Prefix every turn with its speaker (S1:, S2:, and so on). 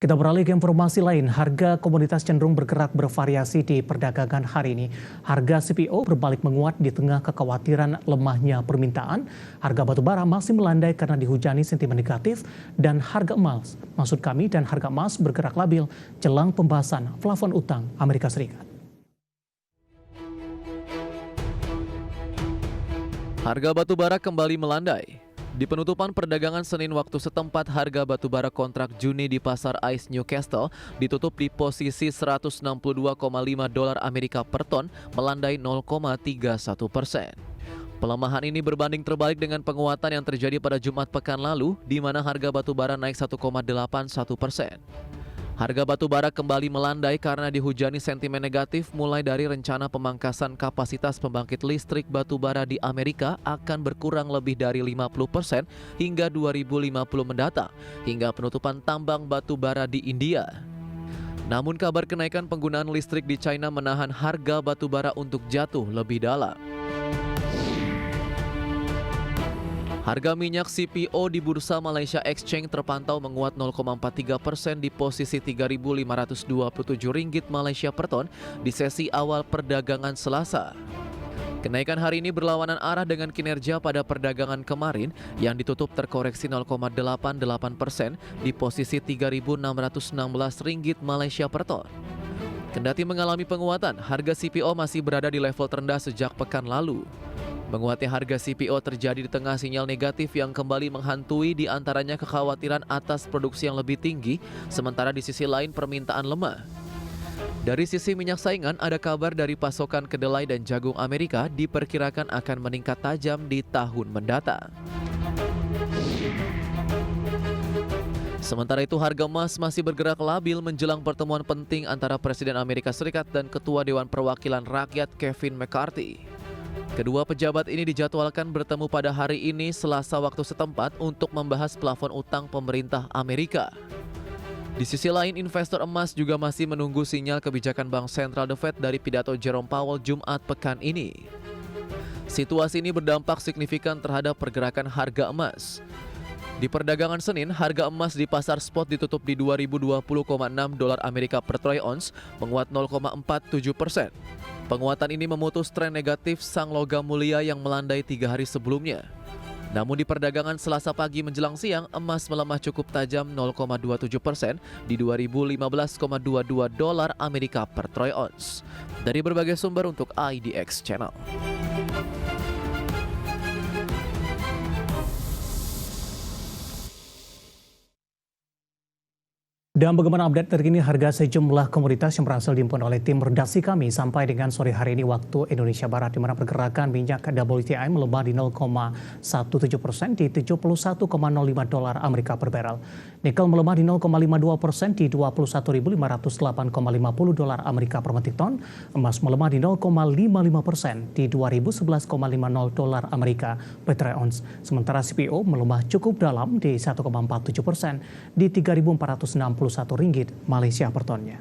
S1: Kita beralih ke informasi lain, harga komoditas cenderung bergerak bervariasi di perdagangan hari ini. Harga CPO berbalik menguat di tengah kekhawatiran lemahnya permintaan. Harga batubara masih melandai karena dihujani sentimen negatif dan harga emas, dan harga emas bergerak labil jelang pembahasan plafon utang Amerika Serikat.
S2: Harga batubara kembali melandai. Di penutupan perdagangan Senin waktu setempat, harga batubara kontrak Juni di pasar ICE Newcastle ditutup di posisi $162,5 Amerika per ton, melandai 0,31%. Pelemahan ini berbanding terbalik dengan penguatan yang terjadi pada Jumat pekan lalu, di mana harga batubara naik 1,81%. Harga batubara kembali melandai karena dihujani sentimen negatif mulai dari rencana pemangkasan kapasitas pembangkit listrik batubara di Amerika akan berkurang lebih dari 50% hingga 2050 mendatang, hingga penutupan tambang batubara di India. Namun kabar kenaikan penggunaan listrik di China menahan harga batubara untuk jatuh lebih dalam. Harga minyak CPO di Bursa Malaysia Exchange terpantau menguat 0,43% di posisi Rp3.527 Malaysia per ton di sesi awal perdagangan Selasa. Kenaikan hari ini berlawanan arah dengan kinerja pada perdagangan kemarin yang ditutup terkoreksi 0,88% di posisi Rp3.616 Malaysia per ton. Kendati mengalami penguatan, harga CPO masih berada di level terendah sejak pekan lalu. Menguatnya harga CPO terjadi di tengah sinyal negatif yang kembali menghantui, di antaranya kekhawatiran atas produksi yang lebih tinggi, sementara di sisi lain permintaan lemah. Dari sisi minyak saingan, ada kabar dari pasokan kedelai dan jagung Amerika diperkirakan akan meningkat tajam di tahun mendatang. Sementara itu, harga emas masih bergerak labil menjelang pertemuan penting antara Presiden Amerika Serikat dan Ketua Dewan Perwakilan Rakyat Kevin McCarthy. Kedua pejabat ini dijadwalkan bertemu pada hari ini Selasa waktu setempat untuk membahas plafon utang pemerintah Amerika. Di sisi lain, investor emas juga masih menunggu sinyal kebijakan Bank Sentral The Fed dari pidato Jerome Powell Jumat pekan ini. Situasi ini berdampak signifikan terhadap pergerakan harga emas. Di perdagangan Senin, harga emas di pasar spot ditutup di $2.020,6 Amerika per troy ounce, menguat 0,47%. Penguatan ini memutus tren negatif sang logam mulia yang melandai 3 hari sebelumnya. Namun di perdagangan Selasa pagi menjelang siang, emas melemah cukup tajam 0,27% di $2.015,22 Amerika per troy ounce. Dari berbagai sumber untuk IDX Channel.
S1: Dan bagaimana update terkini harga sejumlah komoditas yang berhasil dihimpun oleh tim redaksi kami sampai dengan sore hari ini waktu Indonesia Barat, di mana pergerakan minyak WTI melemah di 0,17% di $71,05 Amerika per barrel. Nikel melemah di 0,52% di $21.508,50 Amerika per metrik ton. Emas melemah di 0,55% di $2.011,50 Amerika per troy ounce. Sementara CPO melemah cukup dalam di 1,47% di Rp3.461 Malaysia per tonnya.